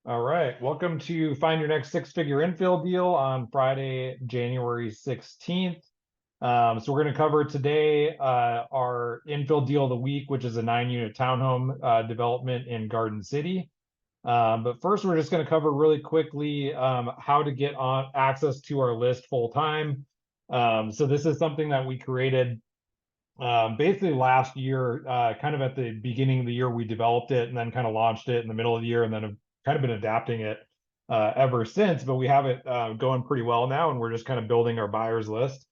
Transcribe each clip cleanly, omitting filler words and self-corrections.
All right, welcome to Find Your Next Six-Figure Infill Deal on Friday, January 16th. So we're going to cover today our infill deal of the week, which is a 9-unit townhome development in Garden City. But first, we're just going to cover really quickly how to get on access to our list full time. So this is something that we created basically last year, kind of at the beginning of the year, we developed it and then kind of launched it in the middle of the year, and then have kind of been adapting it ever since. But we have it going pretty well now, and we're just kind of building our buyers list.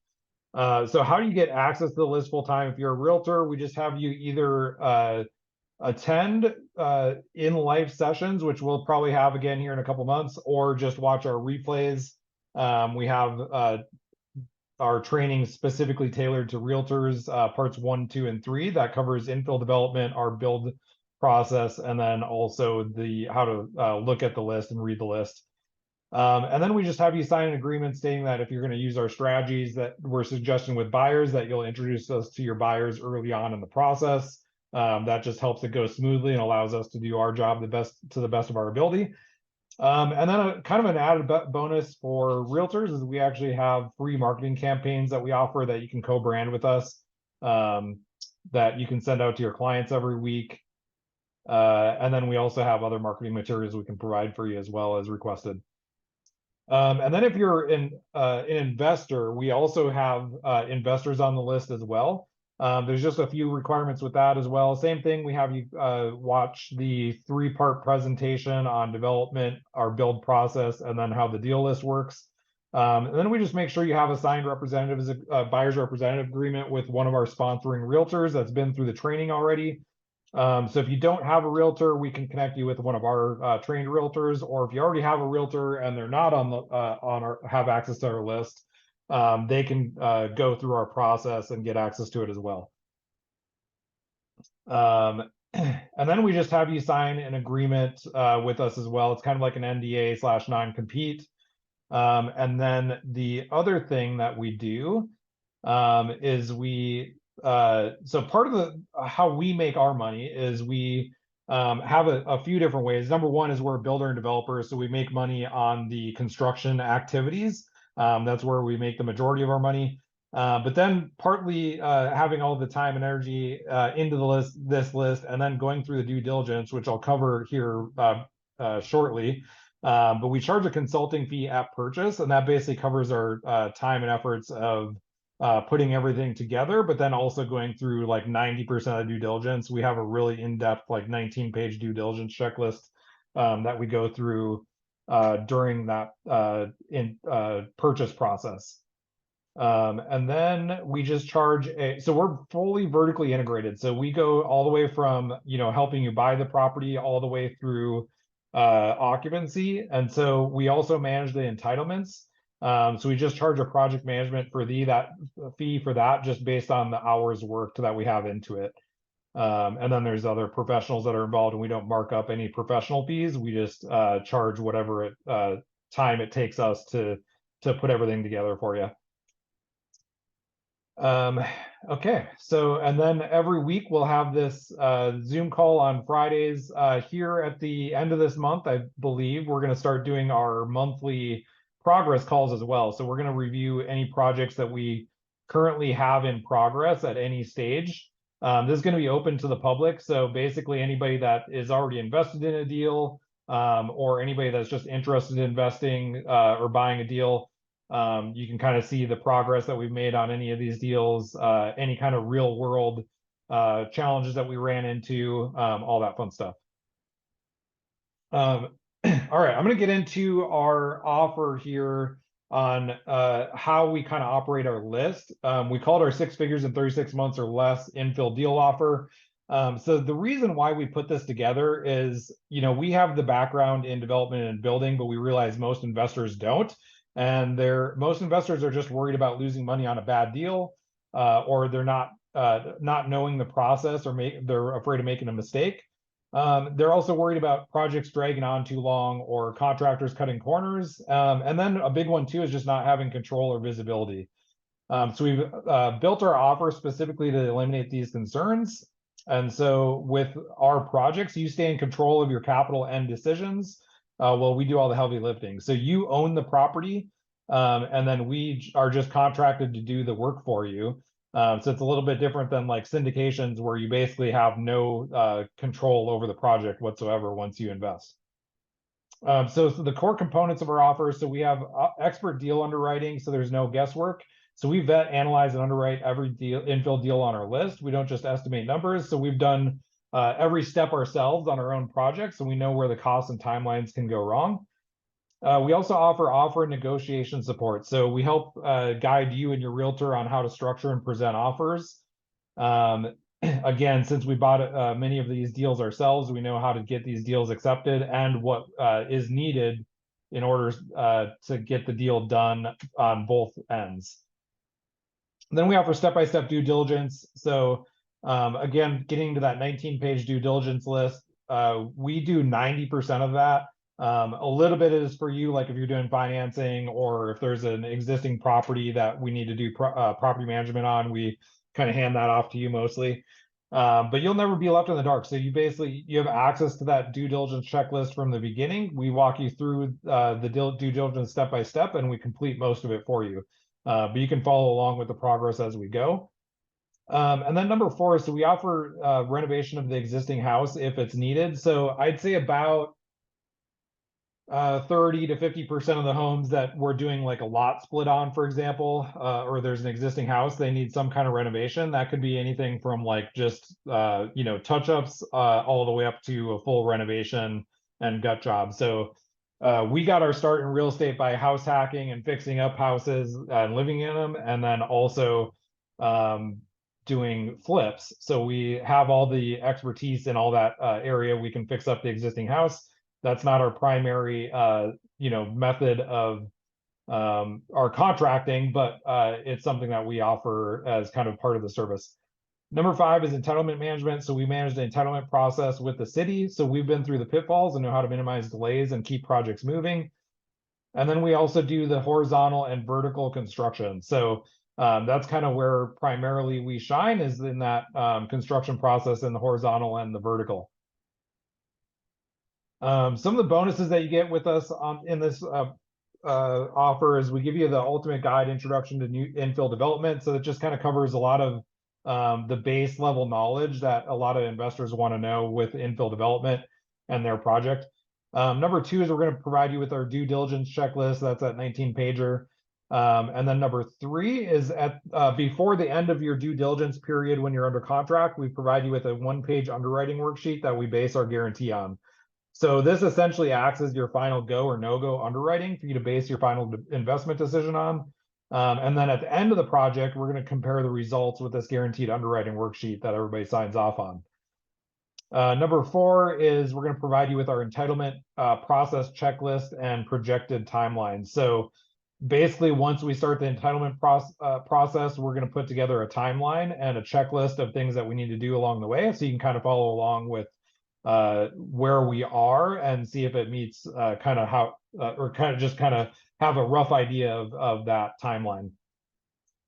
So how do you get access to the list full time? If you're a realtor, we just have you either attend in life sessions, which we'll probably have again here in a couple months, or just watch our replays. We have our training specifically tailored to realtors, parts 1, 2, and 3. That covers infill development, our build process, and then also the how to look at the list and read the list. And then we just have you sign an agreement stating that if you're going to use our strategies that we're suggesting with buyers, that you'll introduce us to your buyers early on in the process. That just helps it go smoothly and allows us to do our job to the best of our ability. And then kind of an added bonus for realtors is we actually have free marketing campaigns that we offer that you can co-brand with us, that you can send out to your clients every week. And then we also have other marketing materials we can provide for you as well as requested. And then if you're an investor, we also have investors on the list as well. There's just a few requirements with that as well. Same thing, we have you watch the 3-part presentation on development, our build process, and then how the deal list works. And then we just make sure you have a signed representative as a buyer's representative agreement with one of our sponsoring realtors that's been through the training already. So if you don't have a realtor, we can connect you with one of our trained realtors, or if you already have a realtor and they're not on our have access to our list, they can go through our process and get access to it as well. And then we just have you sign an agreement with us as well. It's kind of like an NDA / non-compete. And then the other thing that we do is so part of how we make our money is we have a few different ways. Number one is we're a builder and developer, so we make money on the construction activities. That's where we make the majority of our money. But then partly having all the time and energy into this list, and then going through the due diligence, which I'll cover here shortly. But we charge a consulting fee at purchase, and that basically covers our time and efforts of putting everything together, but then also going through like 90% of due diligence. We have a really in-depth, like 19-page due diligence checklist that we go through during that purchase process. And then we just charge so we're fully vertically integrated. So we go all the way from, helping you buy the property all the way through occupancy. And so we also manage the entitlements. So we just charge a project management fee for that, just based on the hours worked that we have into it. And then there's other professionals that are involved, and we don't mark up any professional fees. We just charge whatever time it takes us to put everything together for you. Okay, so and then every week we'll have this Zoom call on Fridays. Here at the end of this month, I believe we're going to start doing our monthly progress calls as well. So we're going to review any projects that we currently have in progress at any stage. This is going to be open to the public. So basically anybody that is already invested in a deal, or anybody that's just interested in investing or buying a deal, you can kind of see the progress that we've made on any of these deals, any kind of real world challenges that we ran into, all that fun stuff. All right, I'm going to get into our offer here on how we kind of operate our list. We call it our 6 figures in 36 months or less infill deal offer. So the reason why we put this together is, we have the background in development and building, but we realize most investors don't. And most investors are just worried about losing money on a bad deal, or they're not knowing the process, or they're afraid of making a mistake. They're also worried about projects dragging on too long or contractors cutting corners. And then a big one too is just not having control or visibility. So we've built our offer specifically to eliminate these concerns. And so with our projects, you stay in control of your capital and decisions. well, we do all the heavy lifting. So you own the property, and then we are just contracted to do the work for you. So it's a little bit different than like syndications where you basically have no control over the project whatsoever once you invest. So the core components of our offer, so we have expert deal underwriting, so there's no guesswork. So we vet, analyze, and underwrite every infill deal on our list. We don't just estimate numbers. So we've done every step ourselves on our own project, so we know where the costs and timelines can go wrong. We also offer and negotiation support. So we help guide you and your realtor on how to structure and present offers. Again, since we bought many of these deals ourselves, we know how to get these deals accepted and what is needed in order to get the deal done on both ends. Then we offer step-by-step due diligence. So again, getting to that 19-page due diligence list, we do 90% of that. A little bit is for you, like if you're doing financing or if there's an existing property that we need to do property management on, we kind of hand that off to you mostly. But you'll never be left in the dark. So you have access to that due diligence checklist from the beginning. We walk you through the due diligence step by step, and we complete most of it for you. But you can follow along with the progress as we go. And then number 4, so we offer renovation of the existing house if it's needed. So I'd say about 30 to 50% of the homes that we're doing like a lot split on, for example, or there's an existing house, they need some kind of renovation. That could be anything from like just touch-ups all the way up to a full renovation and gut job. So we got our start in real estate by house hacking and fixing up houses and living in them, and then also doing flips. So we have all the expertise in all that area. We can fix up the existing house. That's not our primary, method of our contracting, but it's something that we offer as kind of part of the service. Number 5 is entitlement management. So we manage the entitlement process with the city. So we've been through the pitfalls and know how to minimize delays and keep projects moving. And then we also do the horizontal and vertical construction. So that's kind of where primarily we shine, is in that construction process in the horizontal and the vertical. Some of the bonuses that you get with us in this offer is we give you the ultimate guide introduction to new infill development. So it just kind of covers a lot of the base level knowledge that a lot of investors want to know with infill development and their project. Number 2 is we're going to provide you with our due diligence checklist. That's at 19-pager. And then number 3 is at before the end of your due diligence period, when you're under contract, we provide you with a 1-page underwriting worksheet that we base our guarantee on. So this essentially acts as your final go or no-go underwriting for you to base your final investment decision on. And then at the end of the project, we're going to compare the results with this guaranteed underwriting worksheet that everybody signs off on. Number 4 is we're going to provide you with our entitlement process checklist and projected timeline. So basically, once we start the entitlement process, we're going to put together a timeline and a checklist of things that we need to do along the way, so you can kind of follow along with where we are and see if it meets kind of how or kind of have a rough idea of that timeline.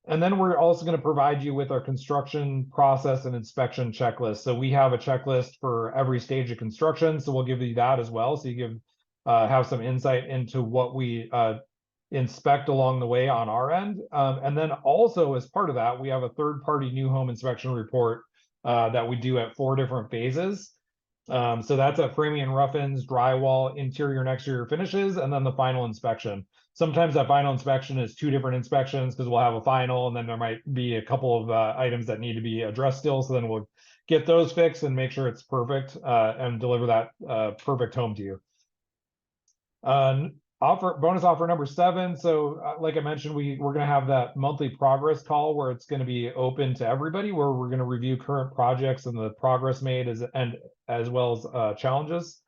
And then we're also going to provide you with our construction process and inspection checklist. So we have a checklist for every stage of construction, so we'll give you that as well, so you have some insight into what we inspect along the way on our end. And then also as part of that, we have a third-party new home inspection report that we do at 4 different phases. So that's at framing and rough-ins, drywall, interior and exterior finishes, and then the final inspection. Sometimes that final inspection is 2 different inspections because we'll have a final, and then there might be a couple of items that need to be addressed still. So then we'll get those fixed and make sure it's perfect and deliver that perfect home to you. Bonus offer number 7. So like I mentioned, we're going to have that monthly progress call where it's going to be open to everybody, where we're going to review current projects and the progress made as well as challenges.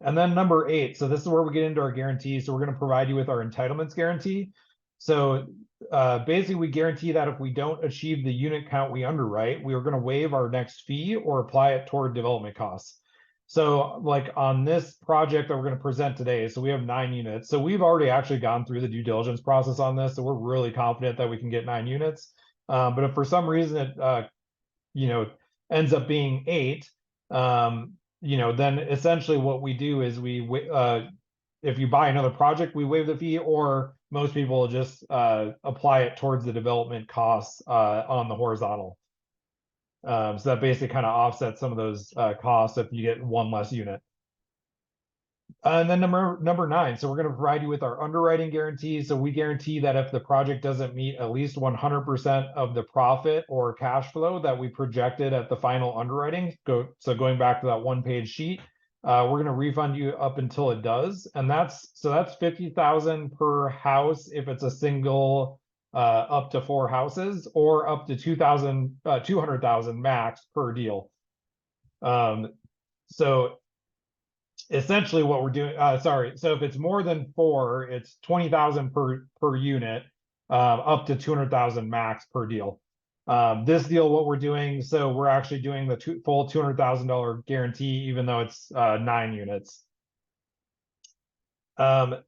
And then number 8, so this is where we get into our guarantee. So we're going to provide you with our entitlements guarantee. So basically, we guarantee that if we don't achieve the unit count we underwrite, we are going to waive our next fee or apply it toward development costs. So like on this project that we're going to present today, so we have 9 units. So we've already actually gone through the due diligence process on this. So we're really confident that we can get 9 units. But if for some reason it, ends up being 8, then essentially what we do is if you buy another project, we waive the fee, or most people just apply it towards the development costs on the horizontal. So that basically kind of offsets some of those costs if you get one less unit. And then number 9, so we're going to provide you with our underwriting guarantee. So we guarantee that if the project doesn't meet at least 100% of the profit or cash flow that we projected at the final underwriting, going back to that one-page sheet, we're going to refund you up until it does. And that's 50,000 per house if it's a single up to 4 houses, or up to 200,000 max per deal. So essentially what we're doing, so if it's more than 4, it's 20,000 per unit, up to 200,000 max per deal. This deal, what we're doing, so we're actually doing the full $200,000 guarantee, even though it's 9 units. So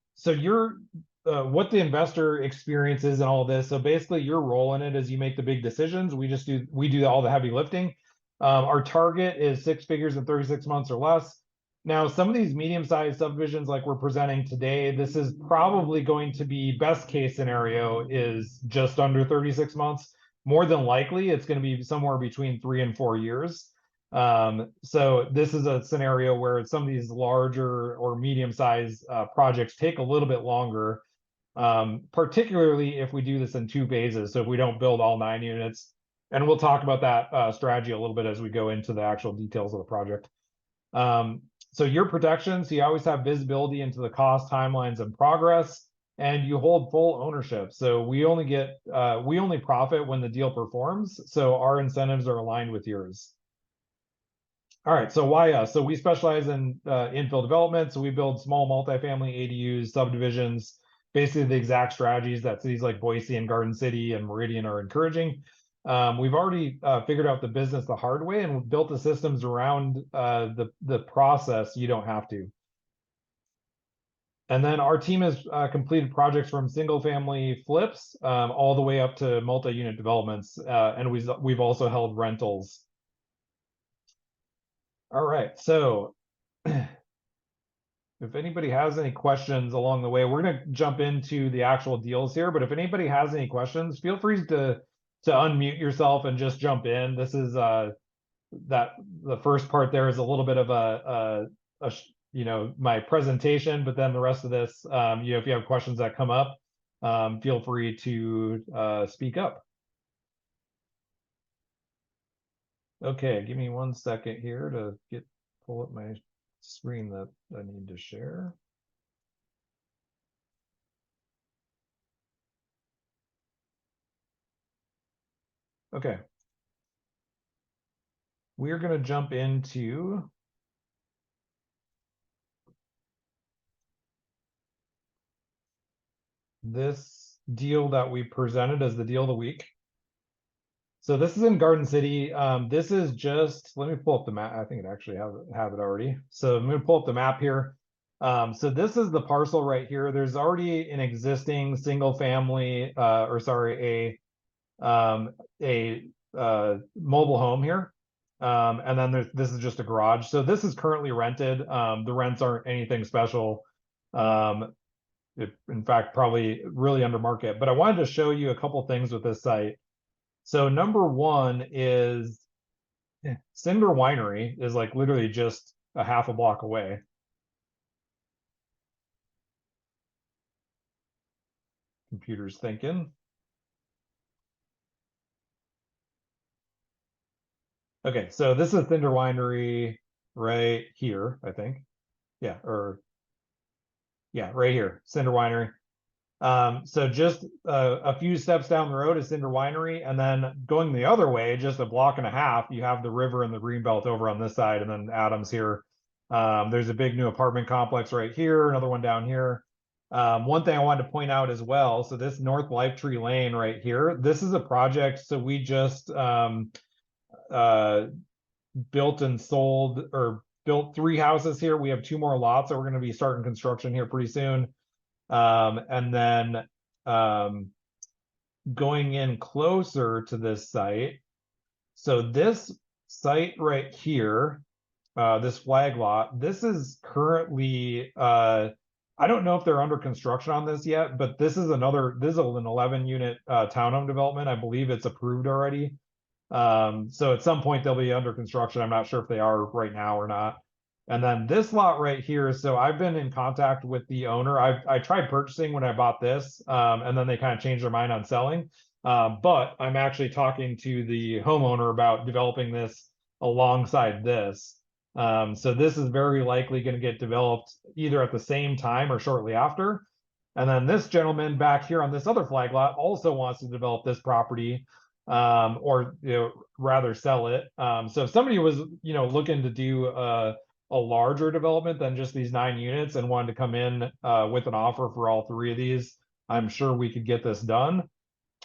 what the investor experiences and all of this, so basically your role in it is you make the big decisions. We do all the heavy lifting. Our target is 6 figures in 36 months or less. Now, some of these medium-sized subdivisions like we're presenting today, this is probably going to be best case scenario is just under 36 months. More than likely, it's going to be somewhere between 3 and 4 years. So this is a scenario where some of these larger or medium-sized projects take a little bit longer, particularly if we do this in 2 phases. So if we don't build all 9 units, and we'll talk about that strategy a little bit as we go into the actual details of the project. So your protections, you always have visibility into the cost, timelines, and progress, and you hold full ownership. So we only profit when the deal performs. So our incentives are aligned with yours. All right, so why us? So we specialize in infill development. So we build small multifamily ADUs, subdivisions, basically the exact strategies that cities like Boise and Garden City and Meridian are encouraging. We've already figured out the business the hard way and built the systems around the process. You don't have to. And then our team has completed projects from single family flips all the way up to multi-unit developments. And we've also held rentals. All right, so if anybody has any questions along the way, we're going to jump into the actual deals here. But if anybody has any questions, feel free to unmute yourself and just jump in. This is the first part there is a little bit of my presentation, but then the rest of this, if you have questions that come up, feel free to speak up. Okay, give me 1 second here to pull up my screen that I need to share. Okay. We're going to jump into this deal that we presented as the deal of the week. So this is in Garden City. This is let me pull up the map. I think it actually have it already. So I'm going to pull up the map here. So this is the parcel right here. There's already an existing single family, a mobile home here. And then this is just a garage. So this is currently rented. The rents aren't anything special. In fact, probably really under market. But I wanted to show you a couple things with this site. So number 1 is Cinder Winery is like literally just a half a block away. Computer's thinking. Okay, so this is Cinder Winery right here, I think. Yeah, right here, Cinder Winery. So just a few steps down the road is Cinder Winery, and then going the other way, just a block and a half, you have the river and the Greenbelt over on this side, and then Adams here. There's a big new apartment complex right here, another one down here. One thing I wanted to point out as well, so this North Lifetree Lane right here, this is a project, so we just built and sold, or built 3 houses here. We have 2 more lots that we're going to be starting construction here pretty soon. And then going in closer to this site. So this site right here this flag lot. This is currently, I don't know if they're under construction on this yet, but this is an 11 unit townhome development. I believe it's approved already. So at some point they'll be under construction. I'm not sure if they are right now or not. And then this lot right here, so I've been in contact with the owner. I tried purchasing when I bought this, and then they kind of changed their mind on selling. But I'm actually talking to the homeowner about developing this alongside this. So this is very likely going to get developed either at the same time or shortly after. And then this gentleman back here on this other flag lot also wants to develop this property, or rather sell it. So if somebody was looking to do a larger development than just these 9 units and wanted to come in with an offer for all 3 of these, I'm sure we could get this done.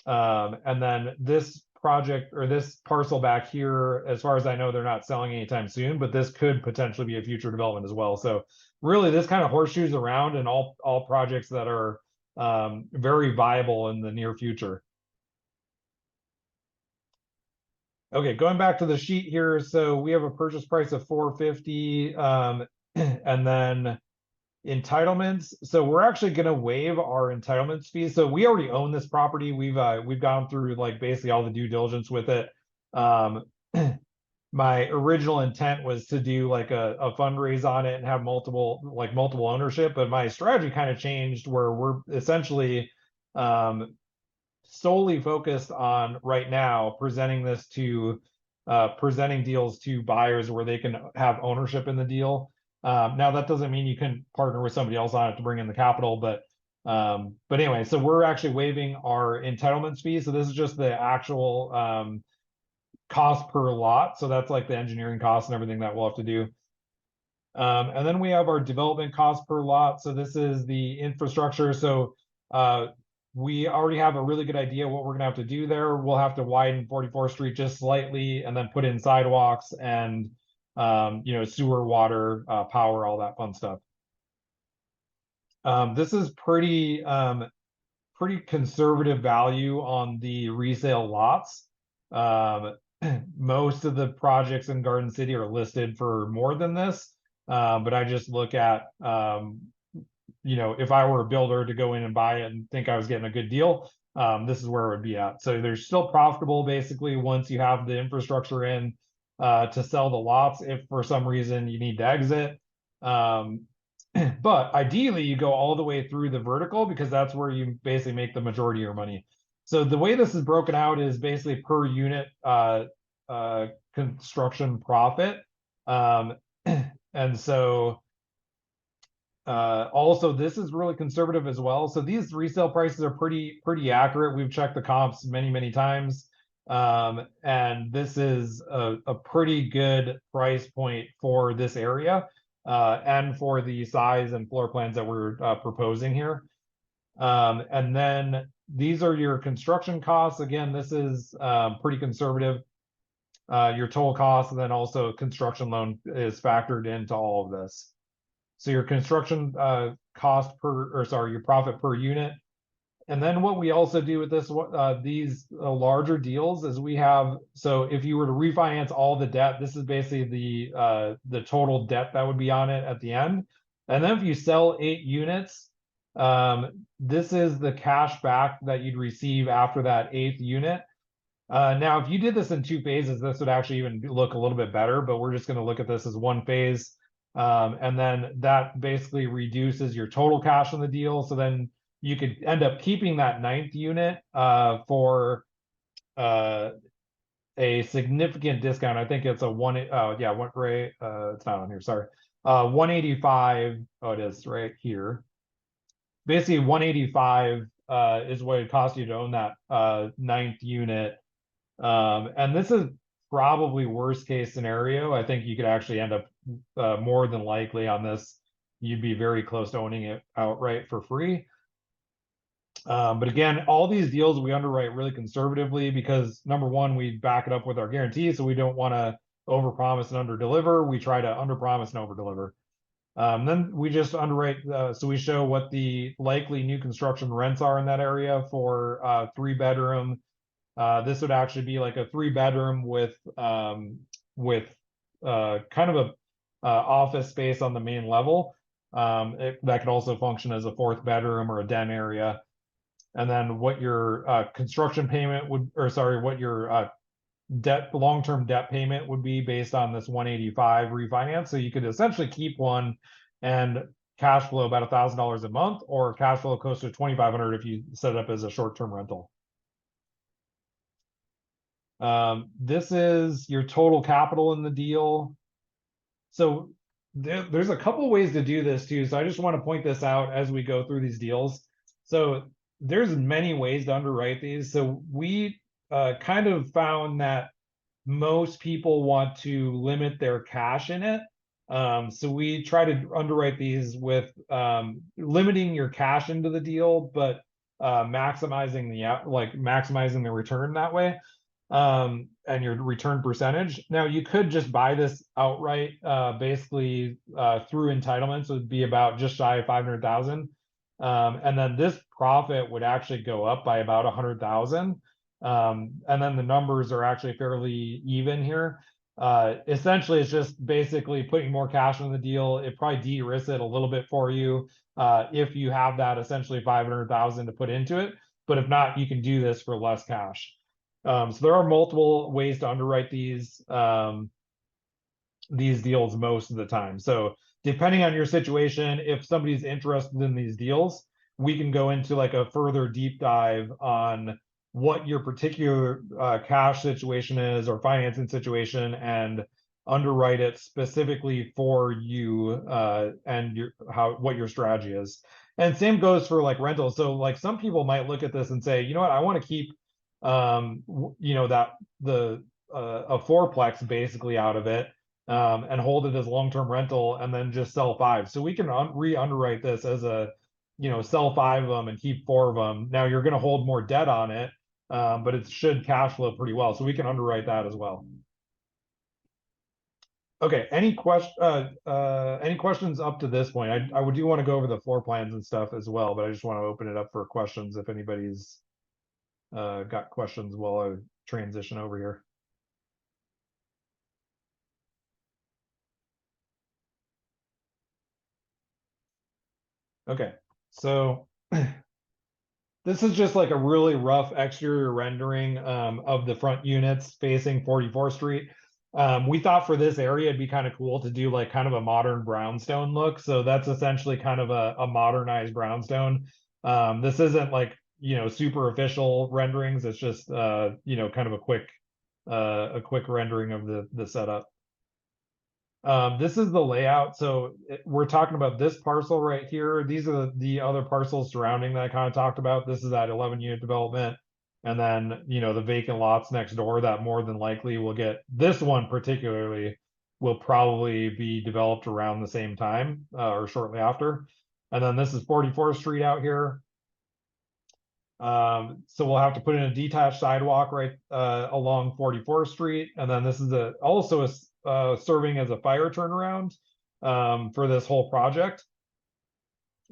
And then this project or this parcel back here, as far as I know, they're not selling anytime soon, but this could potentially be a future development as well. So really this kind of horseshoes around in all projects that are very viable in the near future. Okay, going back to the sheet here, so we have a purchase price of 450, and then entitlements. So we're actually going to waive our entitlements fees. So we already own this property. We've gone through like basically all the due diligence with it. My original intent was to do like a fundraise on it and have multiple ownership, but my strategy kind of changed where we're essentially solely focused on right now presenting deals to buyers where they can have ownership in the deal. Now that doesn't mean you can partner with somebody else on it to bring in the capital, but anyway, so we're actually waiving our entitlements fee. So this is just the actual cost per lot. So that's like the engineering costs and everything that we'll have to do. And then we have our development cost per lot. So this is the infrastructure. So we already have a really good idea what we're gonna have to do there. We'll have to widen 44th Street just slightly and then put in sidewalks and sewer, water, power, all that fun stuff. This is pretty conservative value on the resale lots. Most of the projects in Garden City are listed for more than this. But I just look at if I were a builder to go in and buy it and think I was getting a good deal, this is where it would be at. So they're still profitable basically once you have the infrastructure in to sell the lots if for some reason you need to exit. But ideally you go all the way through the vertical because that's where you basically make the majority of your money. So the way this is broken out is basically per unit construction profit. And so also this is really conservative as well. So these resale prices are pretty accurate. We've checked the comps many times. And this is a pretty good price point for this area and for the size and floor plans that we're proposing here. And then these are your construction costs. Again, this is pretty conservative. Your total cost, and then also construction loan is factored into all of this. So your construction your profit per unit. And then what we also do with this, these larger deals is we have, so if you were to refinance all the debt, this is basically the total debt that would be on it at the end. And then if you sell 8 units, this is the cash back that you'd receive after that 8th unit. Now, if you did this in 2 phases, this would actually even look a little bit better, but we're just going to look at this as 1 phase. And then that basically reduces your total cash on the deal. So then you could end up keeping that 9th unit for a significant discount. I think it's a it's not on here, sorry. 185, it is right here. Basically 185 is what it costs you to own that 9th unit. And this is probably worst case scenario. I think you could actually end up more than likely on this. You'd be very close to owning it outright for free. But again, all these deals we underwrite really conservatively because number one, we back it up with our guarantee. So we don't want to overpromise and underdeliver. We try to underpromise and overdeliver. Then we just underwrite, so we show what the likely new construction rents are in that area for 3-bedroom. This would actually be like a 3-bedroom with kind of office space on the main level. That could also function as a fourth bedroom or a den area. And then what your construction payment would, or sorry, what your long-term debt payment would be based on this 185 refinance. So you could essentially keep one and cash flow about $1,000 a month, or cash flow close to 2,500 if you set it up as a short-term rental. This is your total capital in the deal. So there's a couple ways to do this too. So I just want to point this out as we go through these deals. So there's many ways to underwrite these. So we kind of found that most people want to limit their cash in it. So we try to underwrite these with limiting your cash into the deal, but maximizing the return that way, and your return percentage. Now you could just buy this outright, basically through entitlements. It would be about just shy of 500,000, and then this profit would actually go up by about 100,000. And then the numbers are actually fairly even here. Essentially, it's just basically putting more cash in the deal. It probably de-risks it a little bit for you if you have that essentially 500,000 to put into it. But if not, you can do this for less cash. So there are multiple ways to underwrite these deals most of the time. So depending on your situation, if somebody's interested in these deals, we can go into like a further deep dive on what your particular cash situation is or financing situation, and underwrite it specifically for you and what your strategy is. And same goes for like rentals. So like some people might look at this and say, you know what, I want to keep that a fourplex basically out of it, and hold it as long-term rental and then just sell 5. So we can re-underwrite this as a, sell 5 of them and keep 4 of them. Now you're going to hold more debt on it, but it should cash flow pretty well. So we can underwrite that as well. Okay, any questions up to this point? I do want to go over the floor plans and stuff as well, but I just want to open it up for questions if anybody's got questions while I transition over here. Okay, so this is just like a really rough exterior rendering of the front units facing 44th Street. We thought for this area it'd be kind of cool to do like kind of a modern brownstone look. So that's essentially kind of a modernized brownstone. This isn't like, super official renderings. It's just, kind of a quick rendering of the setup. This is the layout. So we're talking about this parcel right here. These are the other parcels surrounding that I kind of talked about. This is that 11 unit development. And then, the vacant lots next door that more than likely will get, this one particularly will probably be developed around the same time or shortly after. And then this is 44th Street out here. So we'll have to put in a detached sidewalk right along 44th Street. And then this is also serving as a fire turnaround for this whole project.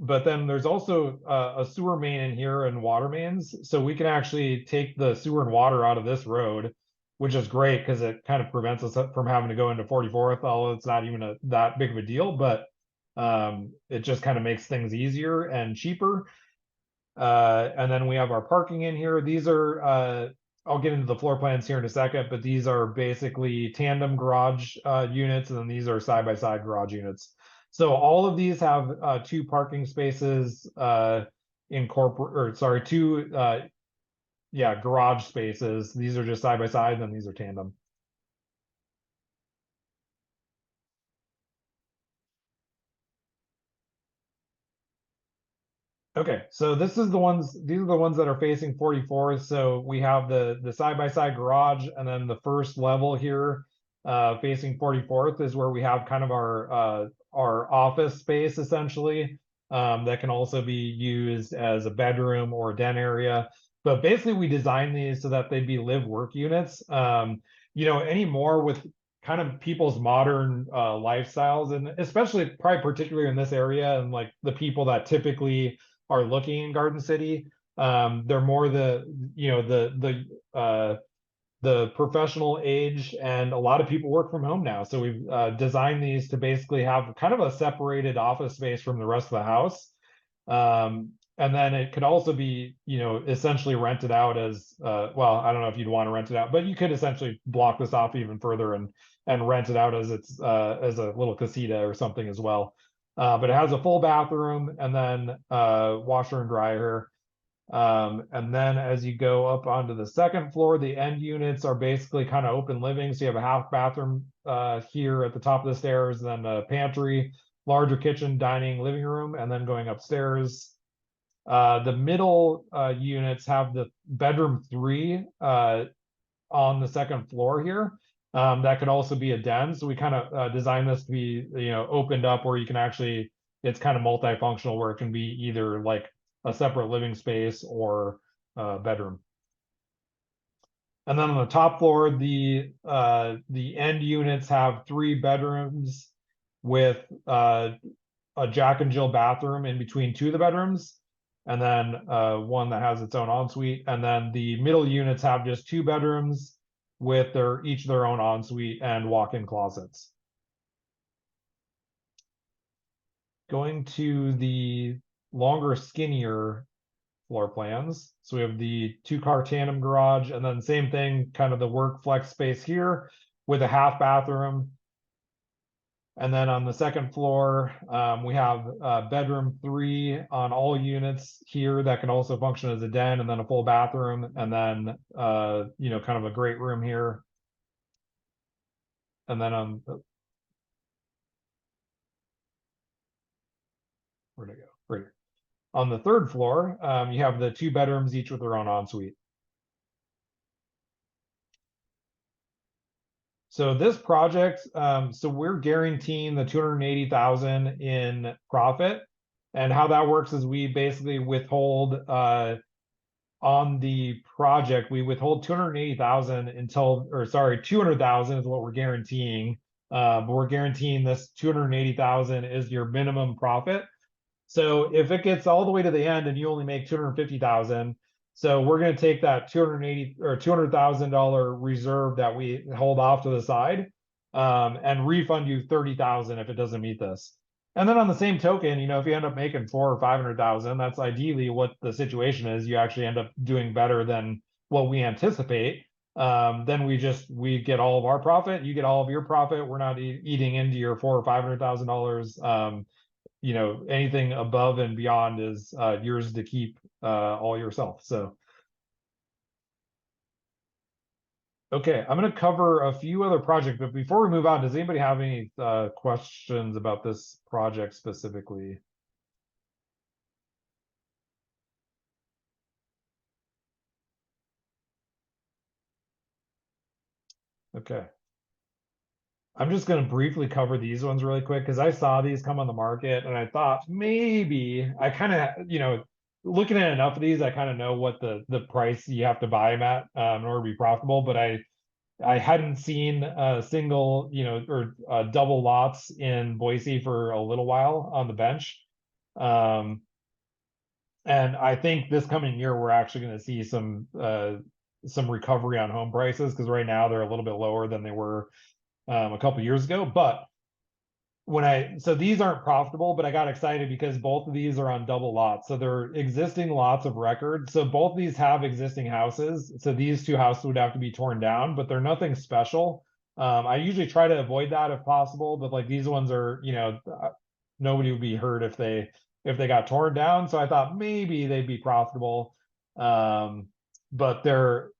But then there's also a sewer main in here and water mains. So we can actually take the sewer and water out of this road, which is great because it kind of prevents us from having to go into 44th, although it's not even that big of a deal, but it just kind of makes things easier and cheaper. And then we have our parking in here. These are, I'll get into the floor plans here in a second, but these are basically tandem garage units, and then these are side-by-side garage units. So all of these have 2 parking spaces garage spaces. These are just side-by-side, and then these are tandem. Okay, so these are the ones that are facing 44th. So we have the side-by-side garage, and then the first level here facing 44th is where we have kind of our office space essentially, that can also be used as a bedroom or a den area. But basically we designed these so that they'd be live work units. Anymore with kind of people's modern lifestyles, and especially probably particularly in this area, and like the people that typically are looking in Garden City, they're more the professional age, and a lot of people work from home now. So we've designed these to basically have kind of a separated office space from the rest of the house. And then it could also be, essentially rented out as, well, I don't know if you'd want to rent it out, but you could essentially block this off even further and rent it out as as a little casita or something as well. But it has a full bathroom and then washer and dryer. And then as you go up onto the second floor, the end units are basically kind of open living. So you have a half bathroom here at the top of the stairs, then a pantry, larger kitchen, dining, living room, and then going upstairs. The middle units have the bedroom 3 on the second floor here. That could also be a den. So we kind of designed this to be, opened up where you can actually, it's kind of multifunctional where it can be either like a separate living space or bedroom. And then on the top floor, the end units have 3 bedrooms with a Jack and Jill bathroom in between 2 of the bedrooms, and then one that has its own ensuite. And then the middle units have just 2 bedrooms with each their own ensuite and walk-in closets. Going to the longer, skinnier floor plans. So we have the 2-car tandem garage, and then same thing, kind of the work flex space here with a half bathroom. And then on the second floor, we have bedroom 3 on all units here that can also function as a den, and then a full bathroom, and then kind of a great room here. And then on where'd it go? Right here. On the third floor, you have the 2 bedrooms, each with their own ensuite. So this project, so we're guaranteeing the 280,000 in profit. And how that works is we basically withhold on the project, we withhold 280,000 until, or sorry, 200,000 is what we're guaranteeing. But we're guaranteeing this 280,000 is your minimum profit. So if it gets all the way to the end and you only make 250,000, so we're going to take that 280 or $200,000 reserve that we hold off to the side, and refund you 30,000 if it doesn't meet this. And then on the same token, if you end up making 400,000 or 500,000, that's ideally what the situation is. You actually end up doing better than what we anticipate. Then we get all of our profit. You get all of your profit. We're not eating into your $400,000 or $500,000. Anything above and beyond is yours to keep all yourself. So, okay, I'm going to cover a few other projects, but before we move on, does anybody have any questions about this project specifically? Okay. I'm just going to briefly cover these ones really quick because I saw these come on the market and I thought maybe I kind of, looking at enough of these, I kind of know what the price you have to buy them at in order to be profitable. But I hadn't seen a single, or double lots in Boise for a little while on the bench. And I think this coming year, we're actually going to see some recovery on home prices because right now they're a little bit lower than they were a couple years ago. But so these aren't profitable, but I got excited because both of these are on double lots. So they're existing lots of record. So both of these have existing houses. So these 2 houses would have to be torn down, but they're nothing special. I usually try to avoid that if possible, but like these ones are, nobody would be hurt if they got torn down. So I thought maybe they'd be profitable. But they're,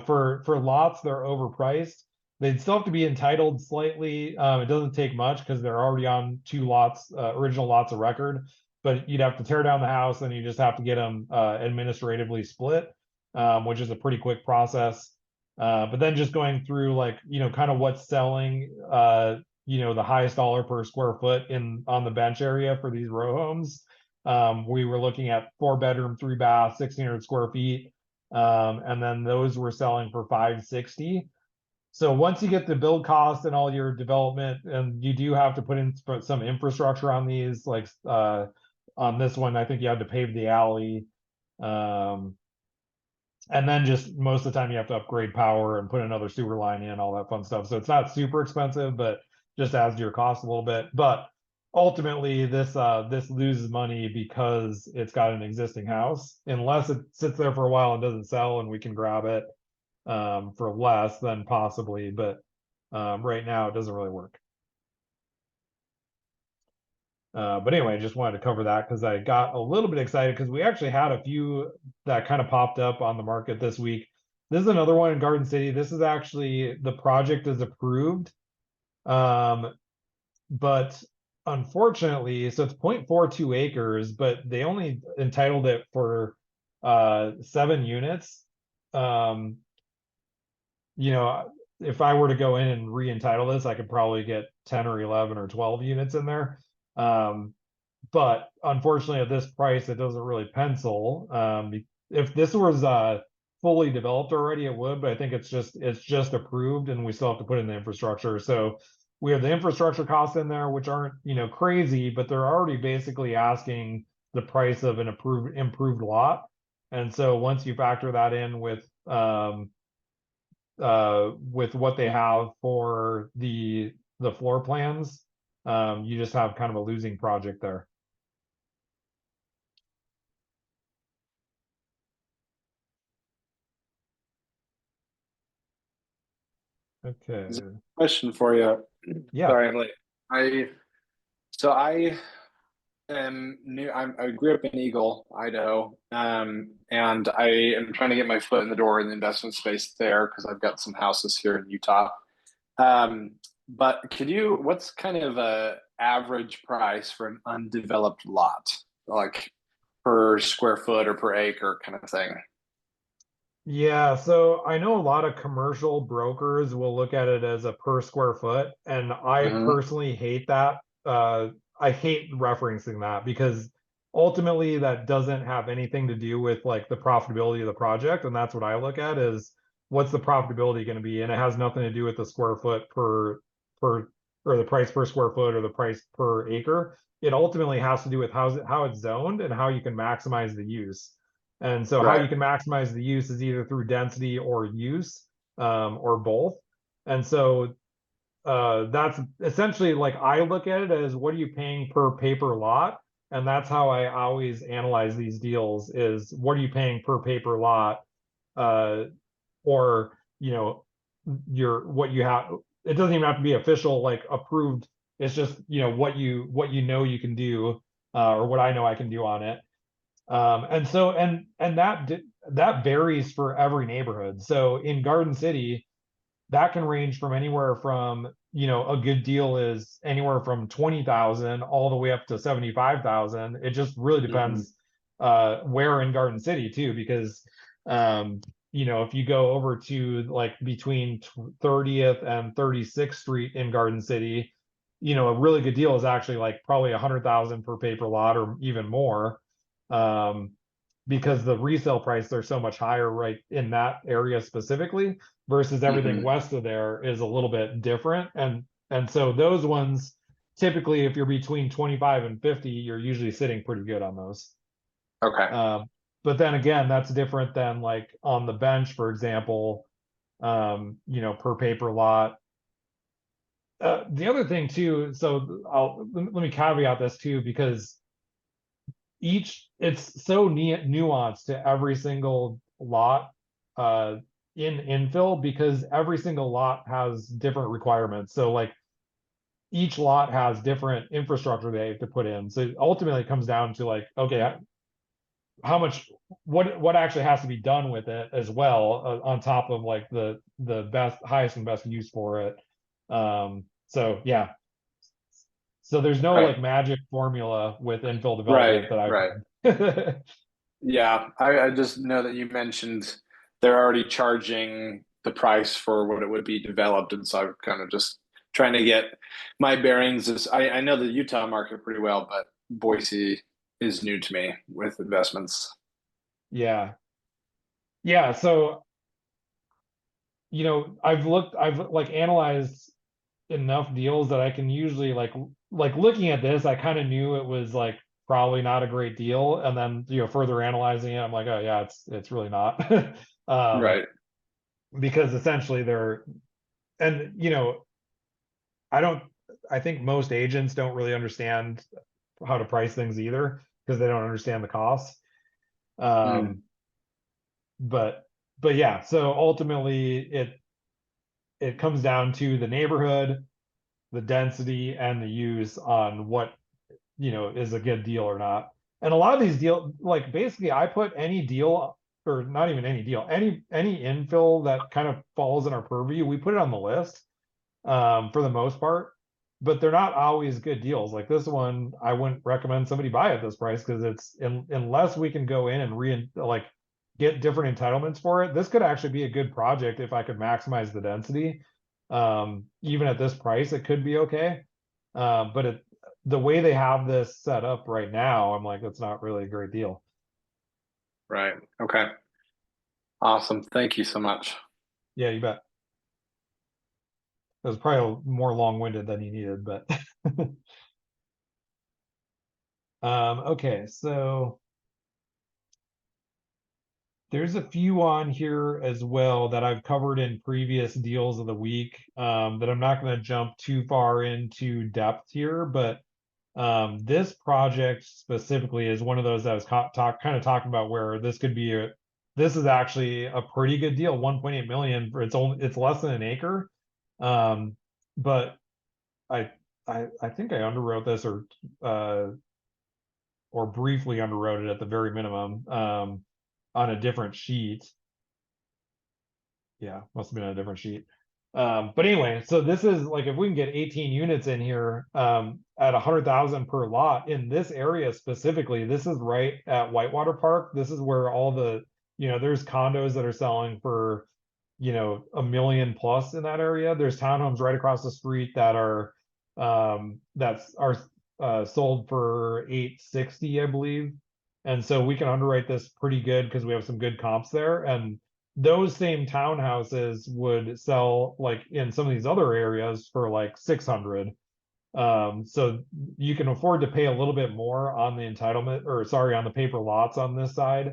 for lots, they're overpriced. They'd still have to be entitled slightly. It doesn't take much because they're already on 2 lots, original lots of record. But you'd have to tear down the house, and you just have to get them administratively split, which is a pretty quick process. But then just going through kind of what's selling, the highest dollar per square foot on the bench area for these row homes. We were looking at 4-bedroom, 3-bath, 1,600 square feet. And then those were selling for $560. So once you get the build cost and all your development, and you do have to put in some infrastructure on these, like on this one, I think you had to pave the alley. And then just most of the time you have to upgrade power and put another sewer line in, all that fun stuff. So it's not super expensive, but just adds to your cost a little bit. But ultimately this loses money because it's got an existing house. Unless it sits there for a while and doesn't sell and we can grab it for less, then possibly. But right now it doesn't really work. But anyway, I just wanted to cover that because I got a little bit excited because we actually had a few that kind of popped up on the market this week. This is another one in Garden City. This is actually, the project is approved. But unfortunately, so it's 0.42 acres, but they only entitled it for 7 units. Um, you know, if I were to go in and re-entitle this, I could probably get 10 or 11 or 12 units in there. But unfortunately, at this price, it doesn't really pencil. If this was fully developed already, it would, but I think it's just approved, and we still have to put in the infrastructure. So we have the infrastructure costs in there, which aren't crazy, but they're already basically asking the price of an improved lot. And so once you factor that in with what they have for the floor plans, you just have kind of a losing project there. Okay. Question for you. Yeah. Sorry, I'm late. I am new. I grew up in Eagle, Idaho, and I am trying to get my foot in the door in the investment space there because I've got some houses here in Utah. Um, but what's kind of a average price for an undeveloped lot, like per square foot or per acre kind of thing? Yeah, so I know a lot of commercial brokers will look at it as a per square foot, and I Hmm. personally hate that. I hate referencing that because ultimately that doesn't have anything to do with like the profitability of the project, and that's what I look at is what's the profitability going to be, and it has nothing to do with the square foot per or the price per square foot or the price per acre. It ultimately has to do with how it's zoned and how you can maximize the use. And so how Right. you can maximize the use is either through density or use, or both. And so that's essentially like I look at it as what are you paying per paper lot? And that's how I always analyze these deals is what are you paying per paper lot? Uh, or what you have, it doesn't even have to be official, like approved. It's just, what you can do, or what I know I can do on it. And so that varies for every neighborhood. So in Garden City, that can range from anywhere from, a good deal is anywhere from 20,000 all the way up to 75,000. It just really Hmm. depends where in Garden City too, because if you go over to like between 30th and 36th Street in Garden City, a really good deal is actually like probably 100,000 per paper lot or even more, um, because the resale price are so much higher right in that area specifically versus everything Hmm. west of there is a little bit different. And so those ones, typically, if you're between 25 and 50, you're usually sitting pretty good on those. Okay. Um, but then again, that's different than like on the bench, for example, per paper lot. The other thing too, so let me caveat this too, because it's so nuanced to every single lot uh in infill because every single lot has different requirements. So like each lot has different infrastructure they have to put in. So ultimately it comes down to like, okay, how much, what actually has to be done with it as well, on top of like the highest and best use for it. So yeah, so there's no Okay. like magic formula with infill Right. development that I've Right. heard. Yeah. I just know that you mentioned they're already charging the price for what it would be developed. And so I'm kind of just trying to get my bearings. I know the Utah market pretty well, but Boise is new to me with investments. Yeah. Yeah. So, I've like analyzed enough deals that I can usually like looking at this, I kind of knew it was like probably not a great deal. And then, further analyzing it, I'm like, oh yeah, it's really not. Um, Right. because essentially they're, and I don't, I think most agents don't really understand how to price things either because they don't understand the costs. Mm, Um, but yeah, so ultimately it comes down to the neighborhood, the density, and the use on what is a good deal or not. And a lot of these deal, like basically I put any deal, or not even any deal, any infill that kind of falls in our purview, we put it on the list for the most part, but they're not always good deals. Like this one, I wouldn't recommend somebody buy at this price because unless we can go in and like get different entitlements for it. This could actually be a good project if I could maximize the density. Even at this price, it could be okay. But the way they have this set up right now, I'm like, that's not really a great deal. right. Okay. Awesome. Thank you so much. Yeah, you bet. It was probably more long-winded than you needed, but okay, so there's a few on here as well that I've covered in previous deals of the week that I'm not going to jump too far into depth here, but this project specifically is one of those that I was kind of talking about where this is actually a pretty good deal, 1.8 million for it's less than an acre. But I I think I underwrote this uh or briefly underwrote it at the very minimum on a different sheet. Yeah, must have been on a different sheet. But anyway, so this is like if we can get 18 units in here at 100,000 per lot in this area specifically, this is right at Whitewater Park. This is where all there's condos that are selling for, 1 million plus in that area. There's townhomes right across the street that are sold for 860, I believe. And so we can underwrite this pretty good because we have some good comps there. And those same townhouses would sell like in some of these other areas for like 600. So you can afford to pay a little bit more on the entitlement, or sorry, on the paper lots on this side.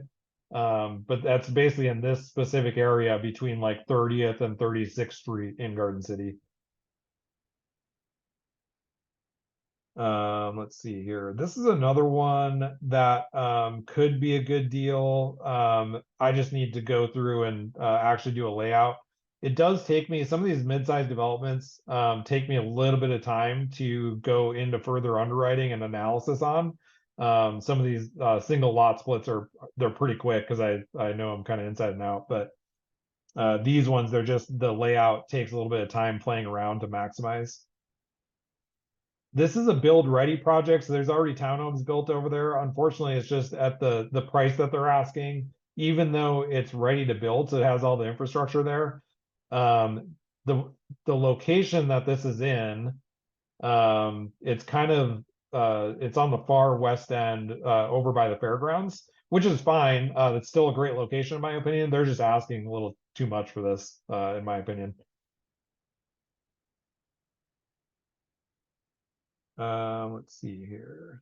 But that's basically in this specific area between like 30th and 36th Street in Garden City. Let's see here. This is another one that could be a good deal. I just need to go through and actually do a layout. It does take me, some of these mid-sized developments take me a little bit of time to go into further underwriting and analysis on. Some of these single lot splits they're pretty quick because I know I'm kind of inside and out, but these ones, they're just the layout takes a little bit of time playing around to maximize. This is a build ready project, so there's already townhomes built over there. Unfortunately, it's just at the price that they're asking, even though it's ready to build, so it has all the infrastructure there. Um, the the location that this is in, it's kind of it's on the far west end, over by the fairgrounds, which is fine. It's still a great location in my opinion. They're just asking a little too much for this, in my opinion. Let's see here.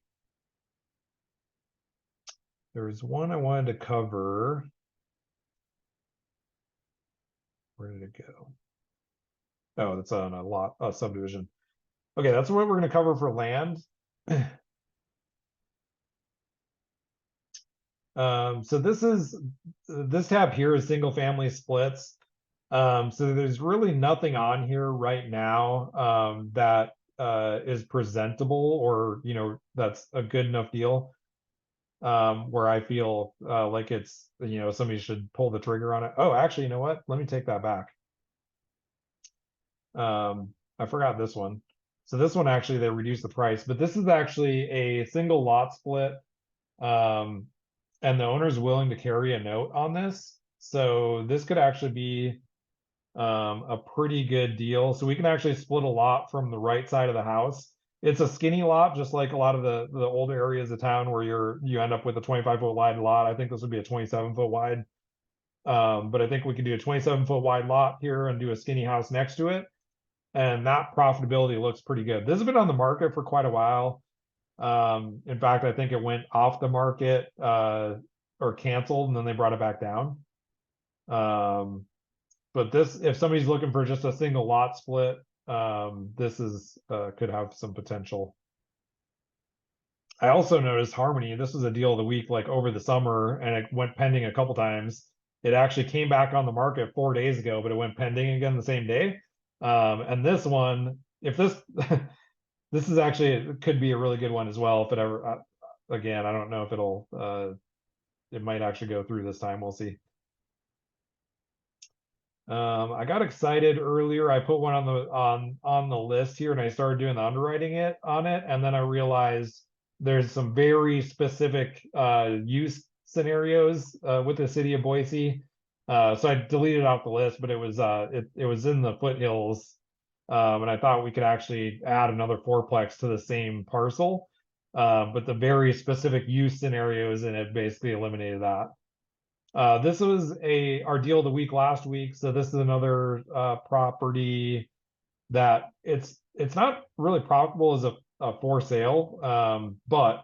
There was one I wanted to cover. Where did it go? Oh, it's on a subdivision. Okay, that's what we're going to cover for land. So this tab here is single family splits. So there's really nothing on here right now that is presentable or that's a good enough deal where I feel like it's somebody should pull the trigger on it. Oh, actually, you know what? Let me take that back. I forgot this one. So this one actually they reduced the price, but this is actually a single lot split. Um, and the owner's willing to carry a note on this. So this could actually be a pretty good deal. So we can actually split a lot from the right side of the house. It's a skinny lot, just like a lot of the older areas of town where you end up with a 25-foot wide lot. I think this would be a 27-foot wide. But I think we could do a 27-foot wide lot here and do a skinny house next to it. And that profitability looks pretty good. This has been on the market for quite a while. In fact, I think it went off the market or canceled and then they brought it back down. But this, if somebody's looking for just a single lot split, this is could have some potential. I also noticed Harmony, this was a deal of the week, like over the summer, and it went pending a couple times. It actually came back on the market 4 days ago, but it went pending again the same day. And this one, if this this is actually, it could be a really good one as well if it ever again, I don't know if it'll it might actually go through this time. We'll see. I got excited earlier. I put one on the on the list here and I started doing the underwriting it on it, and then I realized there's some very specific use scenarios with the city of Boise. So I deleted off the list, but it was it was in the foothills. And I thought we could actually add another fourplex to the same parcel. But the very specific use scenarios in it basically eliminated that. This was our deal of the week last week. So this is another property that it's not really profitable as a for sale, but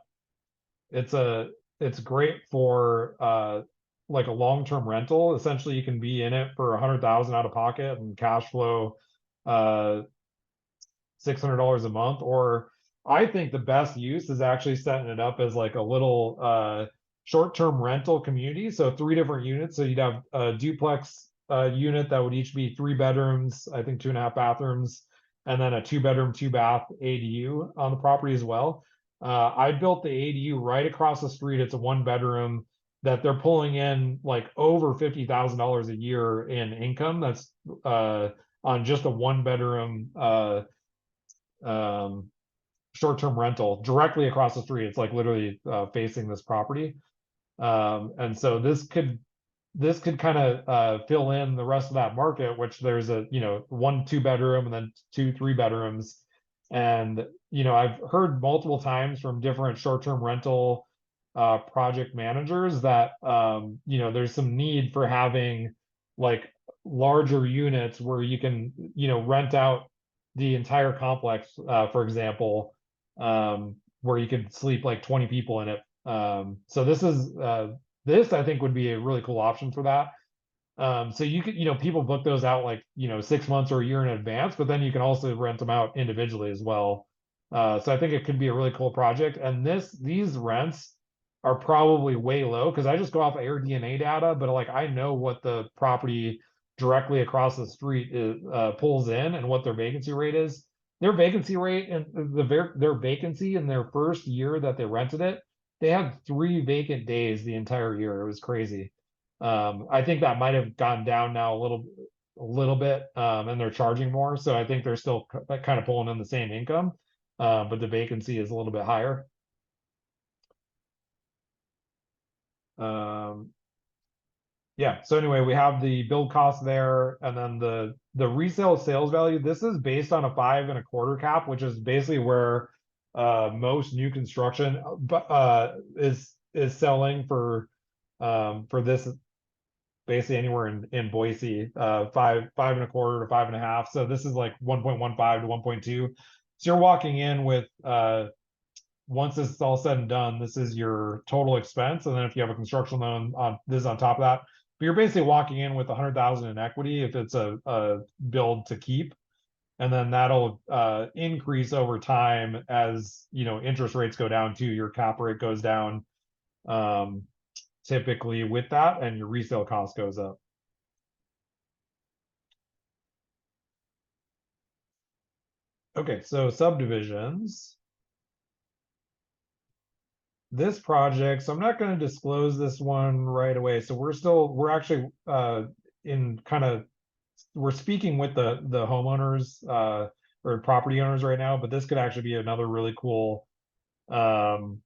it's it's great for like a long-term rental. Essentially, you can be in it for 100,000 out of pocket and cash flow uh $600 a month. Or I think the best use is actually setting it up as like a little short-term rental community. So 3 different units. So you'd have a duplex unit that would each be 3 bedrooms, I think 2.5 bathrooms, and then a 2 bedroom, 2 bath ADU on the property as well. I built the ADU right across the street. It's a 1 bedroom that they're pulling in like over $50,000 a year in income. That's on just a 1 bedroom um, short-term rental directly across the street. It's like literally facing this property. And so this could kind of fill in the rest of that market, which there's a 1 2 bedroom and then 2 3 bedrooms. And I've heard multiple times from different short-term rental project managers that there's some need for having like larger units where you can rent out the entire complex, for example, where you could sleep like 20 people in it. So this I think would be a really cool option for that. So you could, people book those out like, 6 months or a year in advance, but then you can also rent them out individually as well. So I think it could be a really cool project. And these rents are probably way low because I just go off AirDNA data, but like I know what the property directly across the street pulls in and what their vacancy rate is. Their vacancy rate and their vacancy in their first year that they rented it, they had 3 vacant days the entire year. It was crazy. I think that might have gone down now a little bit, and they're charging more. So I think they're still kind of pulling in the same income, but the vacancy is a little bit higher. Yeah. So anyway, we have the build cost there, and then the resale sales value. This is based on a 5.25 cap, which is basically where most new construction is selling for this basically anywhere in Boise, 5.25 to 5.5. So this is like 1.15 to 1.2. So you're walking in with once this is all said and done, this is your total expense. And then if you have a construction loan on this is on top of that, but you're basically walking in with 100,000 in equity if it's a build to keep. And then that'll increase over time as interest rates go down too. Your cap rate goes down typically with that, and your resale cost goes up. Okay, so subdivisions. This project, so I'm not going to disclose this one right away. So we're actually in kind of we're speaking with the homeowners or property owners right now, but this could actually be another really cool um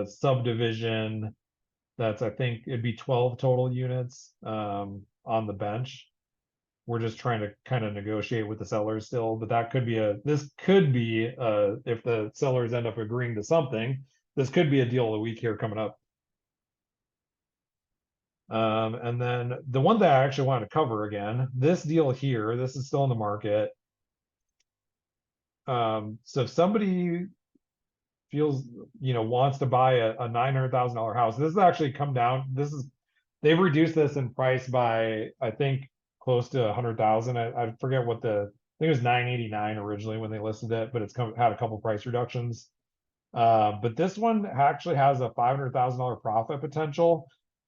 subdivision that's, I think it'd be 12 total units on the bench. We're just trying to kind of negotiate with the sellers still, but this could be if the sellers end up agreeing to something, this could be a deal of the week here coming up. And then the one that I actually wanted to cover again, this deal here, this is still in the market. So if somebody feels, wants to buy a $900,000 house, this is actually come down. This is they've reduced this in price by, I think, close to 100,000. I forget what I think it was 989 originally when they listed it, but had a couple price reductions. But this one actually has a $500,000 profit potential,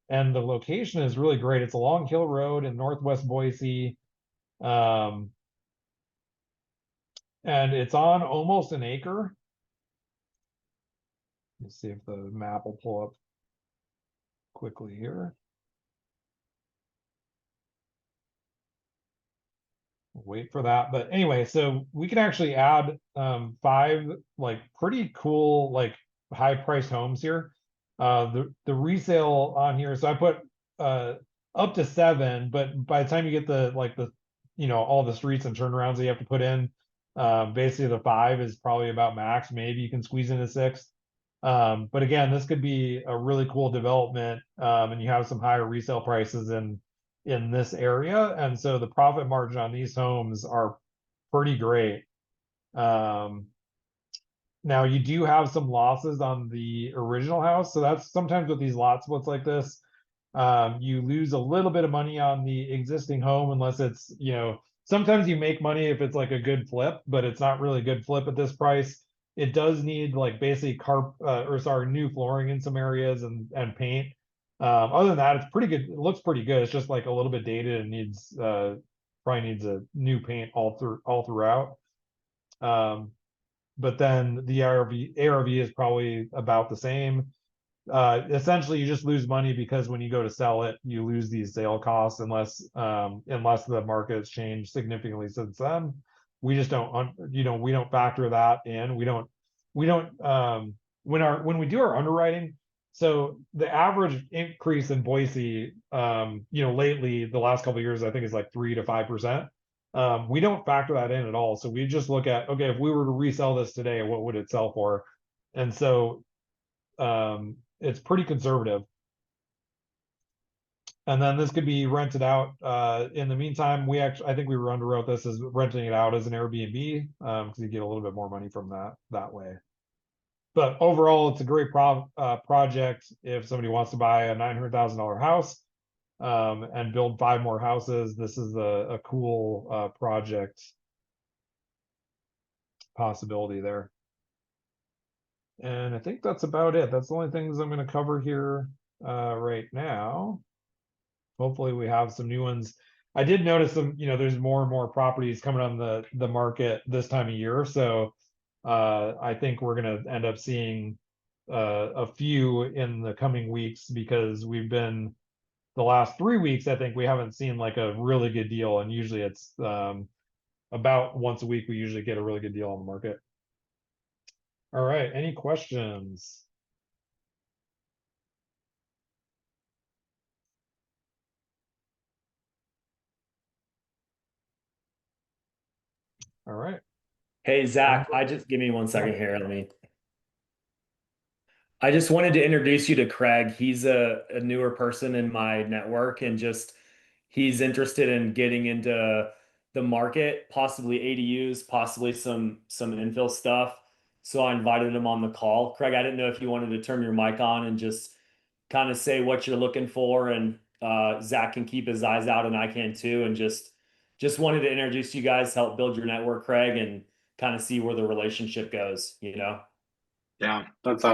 and the location is really great. It's along Hill Road in Northwest Boise. Um, and it's on almost an acre. Let's see if the map will pull up quickly here. Wait for that. But anyway, so we can actually add 5 like pretty cool like high priced homes here. The resale on here, so I put up to 7, but by the time you get the all the streets and turnarounds that you have to put in, basically the 5 is probably about max. Maybe you can squeeze in a 6. But again, this could be a really cool development, and you have some higher resale prices in this area, and so the profit margin on these homes are pretty great. Now you do have some losses on the original house, so that's sometimes with these lot splits like this, you lose a little bit of money on the existing home unless it's, sometimes you make money if it's like a good flip, but it's not really a good flip at this price. It does need like basically new flooring in some areas and paint. Other than that, it's pretty good. It looks pretty good. It's just like a little bit dated and probably needs a new paint all throughout. But then the ARV is probably about the same. Essentially you just lose money because when you go to sell it, you lose these sale costs unless the market has changed significantly since then. We just don't, we don't factor that in. We don't when we do our underwriting. So the average increase in Boise, lately the last couple of years, I think is like 3 to 5%. We don't factor that in at all. So we just look at, okay, if we were to resell this today, what would it sell for? And so it's pretty conservative. And then this could be rented out. In the meantime, I think we underwrote this as renting it out as an Airbnb, because you get a little bit more money from that way. But overall, it's a great project if somebody wants to buy a $900,000 house and build 5 more houses. This is a cool project possibility there. And I think that's about it. That's the only things I'm going to cover here right now. Hopefully we have some new ones. I did notice there's more and more properties coming on the market this time of year. So I think we're going to end up seeing a few in the coming weeks, because the last 3 weeks, I think we haven't seen like a really good deal. And usually it's about once a week, we usually get a really good deal on the market. All right. Any questions? All right. Hey, Zach, give me 1 second here. I just wanted to introduce you to Craig. He's a newer person in my network, and he's interested in getting into the market, possibly ADUs, possibly some infill stuff. So I invited him on the call. Craig, I didn't know if you wanted to turn your mic on and just kind of say what you're looking for, and Zach can keep his eyes out and I can too, and just wanted to introduce you guys, help build your network, Craig, and kind of see where the relationship goes. Yeah, that's